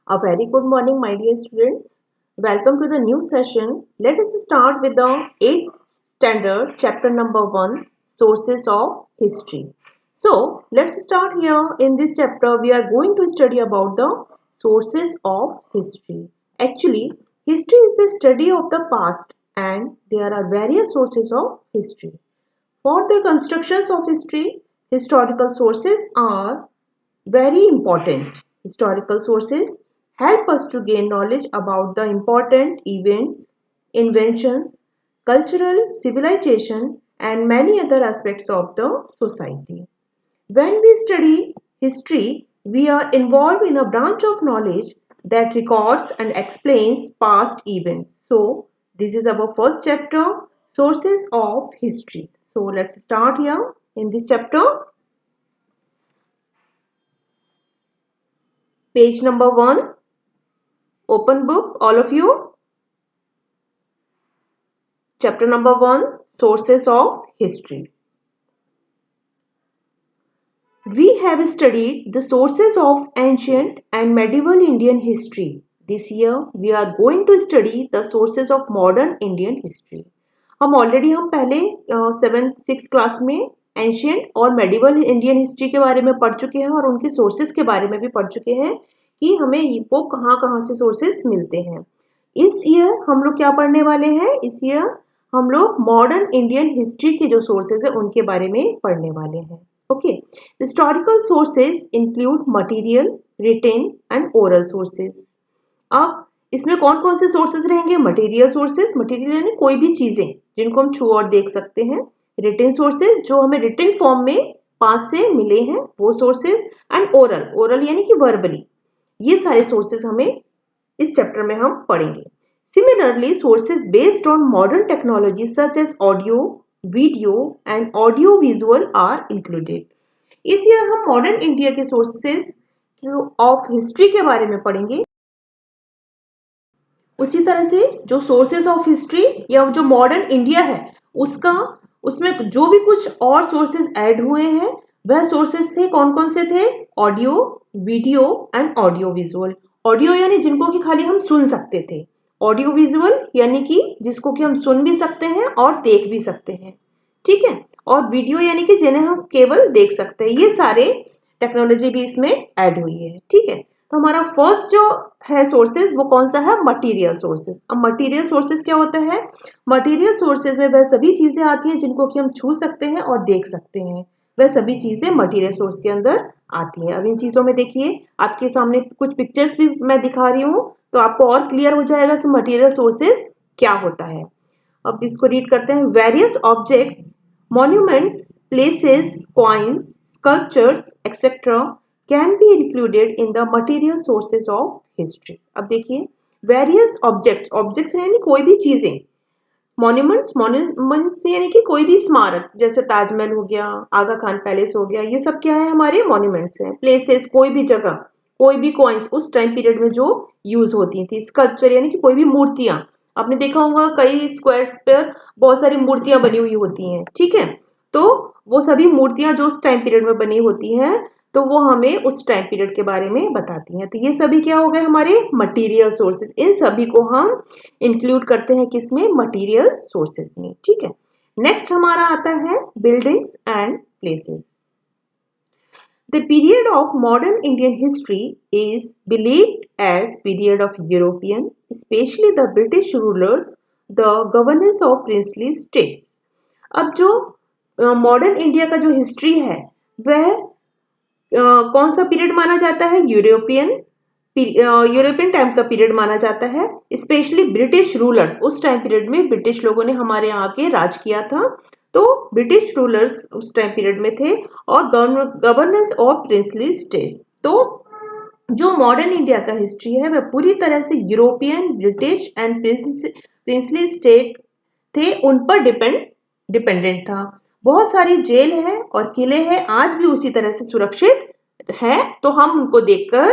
A very good morning, my dear students. Welcome to the new session. Let us start with the 8th standard, chapter number 1, Sources of History. So, let's start here. In this chapter, we are going to study about the sources of history. Actually, history is the study of the past, and there are various sources of history. For the constructions of history, historical sources are very important. Historical sources help us to gain knowledge about the important events, inventions, cultural civilization, and many other aspects of the society. When we study history, we are involved in a branch of knowledge that records and explains past events. So, this is our first chapter, Sources of History. So, let's start here in this chapter. Page number 1. Open book, all of you. Chapter number 1, Sources of History. We have studied the sources of ancient and medieval Indian history. This year, we are going to study the sources of modern Indian history. हम पहले 7th 6th class में ancient और medieval Indian history के बारे में पढ़ चुके हैं और उनके सोर्सेज के बारे में भी पढ़ चुके हैं कि हमें वो कहाँ कहाँ से सोर्सेज मिलते हैं. इस ईयर हम लोग क्या पढ़ने वाले हैं? इस ईयर हम लोग मॉडर्न इंडियन हिस्ट्री के जो सोर्सेज है उनके बारे में पढ़ने वाले हैं. Okay, historical sources include material, written and oral sources. अब इसमें कौन कौन से सोर्सेज रहेंगे? मटेरियल सोर्सेज, मटेरियल यानी कोई भी चीजें जिनको हम छू और देख सकते हैं. रिटेन सोर्सेज जो हमें रिटेन फॉर्म में पास से मिले हैं वो सोर्सेज. एंड ओरल, ओरल यानी कि वर्बली. ये सारे सोर्सेज हमें इस चैप्टर में हम पढ़ेंगे. Similarly sources based on modern technology such as audio, video and audio visual are included. इस ईयर हम मॉडर्न इंडिया के सोर्सेज ऑफ हिस्ट्री के बारे में पढ़ेंगे. उसी तरह से जो सोर्सेज ऑफ हिस्ट्री या जो मॉडर्न इंडिया है उसमें जो भी कुछ और सोर्सेज ऐड हुए हैं वह सोर्सेज थे. कौन कौन से थे? Audio, video and audio visual. Audio यानी जिनको कि खाली हम सुन सकते थे. ऑडियो विजुअल यानी कि जिसको कि हम सुन भी सकते हैं और देख भी सकते हैं. ठीक है. और वीडियो यानी कि जिन्हें हम केवल देख सकते हैं. ये सारे टेक्नोलॉजी भी इसमें ऐड हुई है. ठीक है. तो हमारा फर्स्ट जो है सोर्सेज वो कौन सा है? Material sources. अब मटेरियल सोर्सेज क्या होता है? मटेरियल सोर्सेज में वह सभी चीजें आती हैं जिनको कि हम छू सकते हैं और देख सकते हैं. वह सभी चीजें मटेरियल सोर्स के अंदर आती हैं. अब इन चीजों में देखिए आपके सामने कुछ पिक्चर्स भी मैं दिखा रही हूँ तो आपको और क्लियर हो जाएगा कि मटेरियल सोर्सेज क्या होता है. अब इसको रीड करते हैं. Various objects, monuments, places, coins, sculptures etcetera can be included in the material sources of history. अब देखिए वेरियस ऑब्जेक्ट्स, ऑब्जेक्ट्स यानी कोई भी चीजें. मॉन्यूमेंट्स, मॉन्यूमेंट्स यानी कि कोई भी स्मारक जैसे ताजमहल हो गया, आगा खान पैलेस हो गया, ये सब क्या है? हमारे मॉन्यूमेंट्स हैं. प्लेसेस, कोई भी जगह, कोई भी कॉइन्स उस टाइम पीरियड में जो यूज होती थी. स्कल्पचर यानी कि कोई भी मूर्तियां. आपने देखा होगा कई स्क्वायर्स पर बहुत सारी मूर्तियां बनी हुई होती हैं. ठीक है. तो वो सभी मूर्तियां जो उस टाइम पीरियड में बनी होती हैं तो वो हमें उस टाइम पीरियड के बारे में बताती हैं. तो ये सभी क्या हो गए? हमारे मटेरियल सोर्सेज. इन सभी को हम इंक्लूड करते हैं किसमें? मटेरियल सोर्सेज में. ठीक है. नेक्स्ट हमारा आता है buildings and places. The period of modern Indian history is believed as period of European, especially the British rulers, the governance of princely states. अब जो मॉडर्न इंडिया का जो हिस्ट्री है वह कौन सा पीरियड माना जाता है? यूरोपियन टाइम का पीरियड माना जाता है. स्पेशली ब्रिटिश रूलर्स, उस टाइम पीरियड में ब्रिटिश लोगों ने हमारे यहाँ के राज किया था तो ब्रिटिश रूलर्स उस टाइम पीरियड में थे. और गवर्नेंस ऑफ प्रिंसली स्टेट. तो जो मॉडर्न इंडिया का हिस्ट्री है वह पूरी तरह से European, British and princely state थे उन पर डिपेंडेंट था. बहुत सारी जेल है और किले हैं आज भी उसी तरह से सुरक्षित है. तो हम उनको देखकर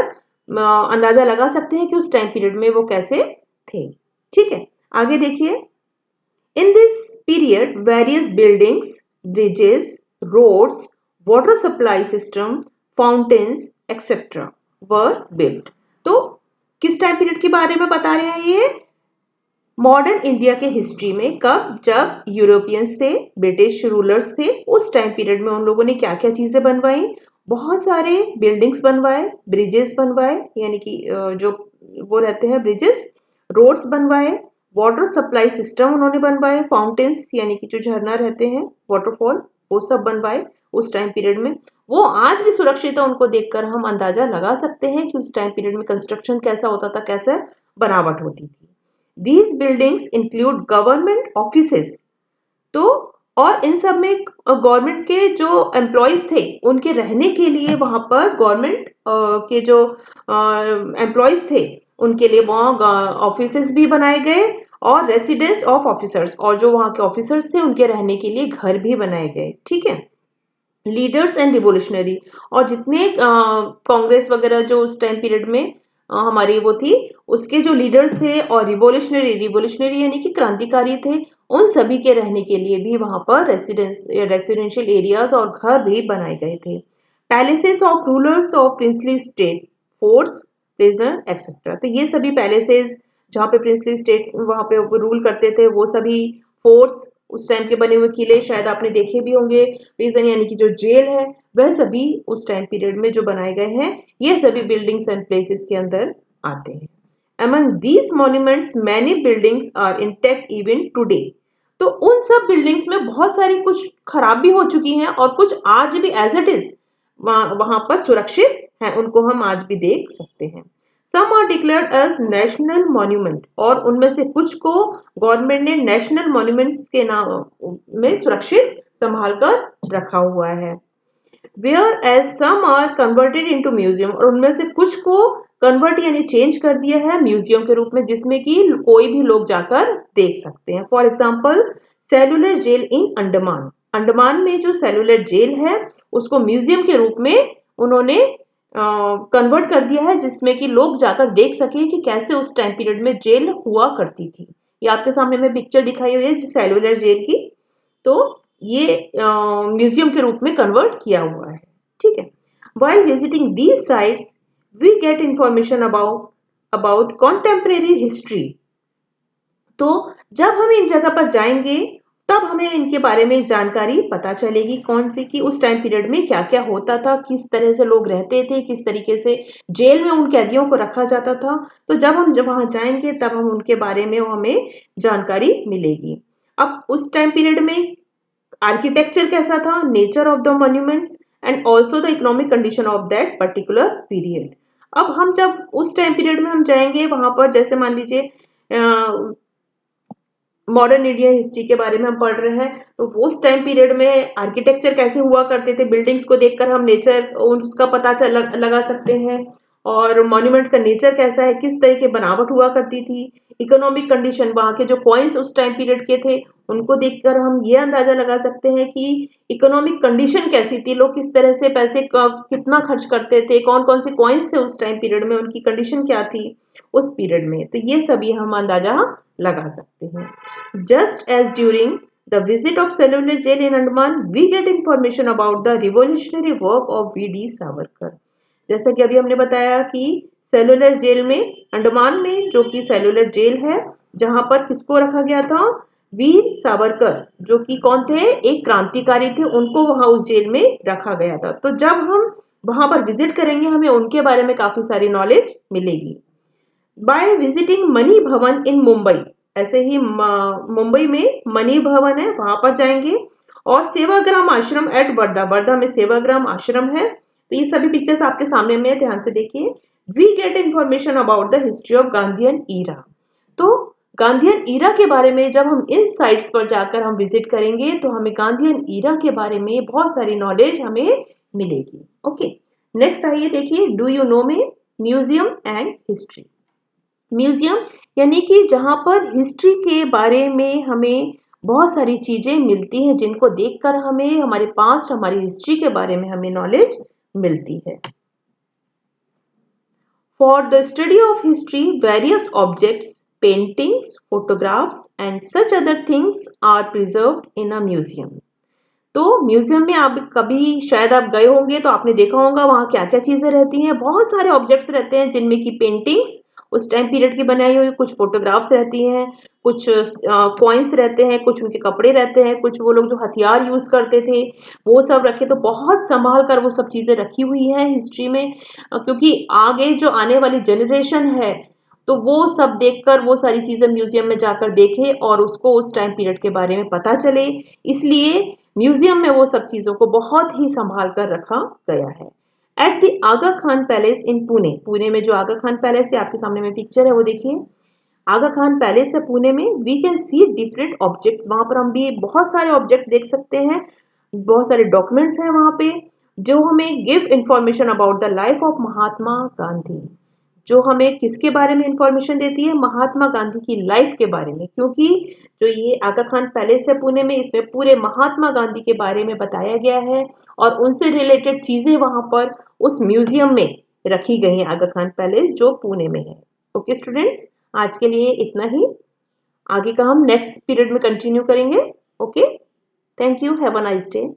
अंदाजा लगा सकते हैं कि उस टाइम पीरियड में वो कैसे थे. ठीक है. आगे देखिए. In this period various buildings, bridges, roads, water supply system, fountains etcetera were built. तो किस टाइम पीरियड के बारे में बता रहे हैं ये? मॉडर्न इंडिया के हिस्ट्री में, कब? जब यूरोपियंस थे, ब्रिटिश रूलर्स थे, उस टाइम पीरियड में उन लोगों ने क्या क्या चीजें बनवाई? बहुत सारे बिल्डिंग्स बनवाए, ब्रिजेस बनवाए, यानी कि जो वो रहते हैं ब्रिजेस, रोड्स बनवाए, वाटर सप्लाई सिस्टम उन्होंने बनवाए, फाउंटेन्स यानी कि जो झरना रहते हैं, वाटरफॉल, वो सब बनवाए उस टाइम पीरियड में। वो आज भी सुरक्षित है, उनको देखकर हम अंदाजा लगा सकते हैं कि उस टाइम पीरियड में कंस्ट्रक्शन कैसा होता था, कैसे बनावट होती थी। These buildings include government offices। तो और इन सब में गवर्नमेंट के जो एम्प्लॉयज थे उनके रहने के लिए वहां पर गवर्नमेंट के जो एम्प्लॉयज थे उनके लिए वहां ऑफिसेस भी बनाए गए, और रेसिडेंस ऑफ ऑफिसर्स, और जो वहां के ऑफिसर्स थे उनके रहने के लिए घर भी बनाए गए। ठीक है। लीडर्स एंड रिवोल्यूशनरी, और जितने कांग्रेस वगैरह जो उस टाइम पीरियड में हमारी वो थी, उसके जो लीडर्स थे, और रिवोल्यूशनरी, रिवोल्यूशनरी यानी कि क्रांतिकारी थे, उन सभी के रहने के लिए भी वहां पर रेसिडेंशियल एरियाज और घर भी बनाए गए थे। Palaces of rulers of princely state, forts, prisoner etcetera. तो ये सभी पैलेसेस जहाँ पे प्रिंसली स्टेट वहां पे रूल करते थे, वो सभी फोर्ट्स, उस टाइम के बने हुए किले शायद आपने देखे भी होंगे, प्रिजन यानी कि जो जेल है, वह सभी उस टाइम पीरियड में जो बनाए गए हैं, ये सभी बिल्डिंग्स एंड प्लेसेस के अंदर आते हैं। Among these monuments, many buildings are intact even today। तो उन सब बिल्डिंग्स में बहुत सारी कुछ खराब भी हो चुकी हैं और कुछ आज भी एज इट इज वहां पर सुरक्षित हैं, उनको हम आज भी देख सकते हैं। Some are declared as national monument, और उनमें से कुछ को गवर्नमेंट ने नेशनल मॉन्यूमेंट्स के नाम में सुरक्षित संभाल कर रखा हुआ है। Whereas some are converted into museum, और उनमें से कुछ को कन्वर्ट यानी चेंज कर दिया है म्यूजियम के रूप में, जिसमें कि कोई भी लोग जाकर देख सकते हैं। For example cellular jail in Andaman, Andaman में जो सेलुलर जेल है उसको म्यूजियम के रूप में उन्होंने कन्वर्ट कर दिया है, जिसमें कि लोग जाकर देख सके कि कैसे उस टाइम पीरियड में जेल हुआ करती थी। ये आपके सामने में पिक्चर दिखाई हुई है सेलुलर जेल की, तो ये म्यूजियम के रूप में कन्वर्ट किया हुआ है। ठीक है। While visiting these sites, we get information about contemporary history। तो जब हम इन जगह पर जाएंगे तब हमें इनके बारे में जानकारी पता चलेगी, कौन सी कि उस टाइम पीरियड में क्या क्या होता था, किस तरह से लोग रहते थे, किस तरीके से जेल में उन कैदियों को रखा जाता था। तो जब वहां जाएंगे तब हम उनके बारे में हमें जानकारी मिलेगी। अब उस टाइम पीरियड में आर्किटेक्चर कैसा था, nature of the monuments, and also the economic condition of that particular period. अब हम जब उस टाइम पीरियड में हम जाएंगे वहां पर, जैसे मान लीजिए मॉडर्न इंडिया हिस्ट्री के बारे में हम पढ़ रहे हैं, तो उस टाइम पीरियड में आर्किटेक्चर कैसे हुआ करते थे, बिल्डिंग्स को देखकर हम नेचर उसका पता लगा सकते हैं, और मॉन्यूमेंट का नेचर कैसा है, किस तरह की बनावट हुआ करती थी, इकोनॉमिक कंडीशन, वहां के जो कॉइन्स उस टाइम पीरियड के थे उनको देखकर हम ये अंदाजा लगा सकते हैं कि इकोनॉमिक कंडीशन कैसी थी, लोग किस तरह से पैसे कितना खर्च करते थे, कौन कौन से कॉइन्स थे उस टाइम पीरियड में, उनकी कंडीशन क्या थी उस पीरियड में। तो ये सभी हम अंदाजा लगा सकते हैं। Just as during the visit of cellular jail in Andaman, we get information about the revolutionary work of V D. Savarkar. जैसा कि अभी हमने बताया कि सेलुलर जेल में, अंडमान में जो कि सेलुलर जेल है, जहां पर किसको रखा गया था, वीर सावरकर, जो कि कौन थे, एक क्रांतिकारी थे, उनको वहां उस जेल में रखा गया था। तो जब हम वहां पर विजिट करेंगे हमें उनके बारे में काफी सारी नॉलेज मिलेगी। बाय विजिटिंग मणि भवन इन मुंबई, ऐसे ही मुंबई में मणि भवन है, वहां पर जाएंगे, और सेवाग्राम आश्रम एट वर्धा, वर्धा में सेवाग्राम आश्रम है। तो ये सभी पिक्चर्स आपके सामने में, ध्यान से देखिए। We get information about the history of Gandhian era. तो गांधीयन ईरा के बारे में जब हम इन साइट्स पर जाकर हम विजिट करेंगे तो हमें गांधीयन ईरा के बारे में बहुत सारी नॉलेज हमें मिलेगी। ओके, नेक्स्ट आइए देखिए, डू यू नो में म्यूजियम एंड हिस्ट्री। म्यूजियम यानी कि जहां पर हिस्ट्री के बारे में हमें बहुत सारी चीजें मिलती हैं, जिनको देखकर हमें हमारे पास्ट, हमारी हिस्ट्री के बारे में हमें नॉलेज मिलती है। For the study of history, various objects, paintings, photographs and such other things are preserved in a museum. तो म्यूजियम में आप कभी शायद आप गए होंगे तो आपने देखा होगा वहां क्या क्या चीजें रहती हैं। बहुत सारे ऑब्जेक्ट्स रहते हैं जिनमें की पेंटिंग्स उस टाइम पीरियड की बनाई हुई कुछ फोटोग्राफ्स रहती हैं, कुछ कॉइन्स रहते हैं, कुछ उनके कपड़े रहते हैं, कुछ वो लोग जो हथियार यूज करते थे वो सब रखे। तो बहुत संभाल कर वो सब चीजें रखी हुई हैं हिस्ट्री में, क्योंकि आगे जो आने वाली जनरेशन है तो वो सब देखकर वो सारी चीजें म्यूजियम में जाकर देखे और उसको उस टाइम पीरियड के बारे में पता चले। इसलिए म्यूजियम में वो सब चीजों को बहुत ही संभाल कर रखा गया है। At the Aga Khan palace in Pune, Pune में जो आगा खान पैलेस है आपके सामने में पिक्चर है वो देखिए, आगा खान पैलेस है पुणे में। We can see different objects, वहां पर हम भी बहुत सारे ऑब्जेक्ट देख सकते हैं, बहुत सारे डॉक्यूमेंट्स हैं वहां पे जो हमें give information about the life of Mahatma Gandhi, जो हमें किसके बारे में इंफॉर्मेशन देती है, महात्मा गांधी की लाइफ के बारे में। क्योंकि जो ये आगा खान पैलेस है पुणे में, इसमें पूरे महात्मा गांधी के बारे में बताया गया है और उनसे रिलेटेड चीजें वहां पर उस म्यूजियम में रखी गई हैं, आगा खान पैलेस जो पुणे में है। ओके स्टूडेंट्स, आज के लिए इतना ही, आगे का हम नेक्स्ट पीरियड में कंटिन्यू करेंगे। Okay, thank you, have a nice day.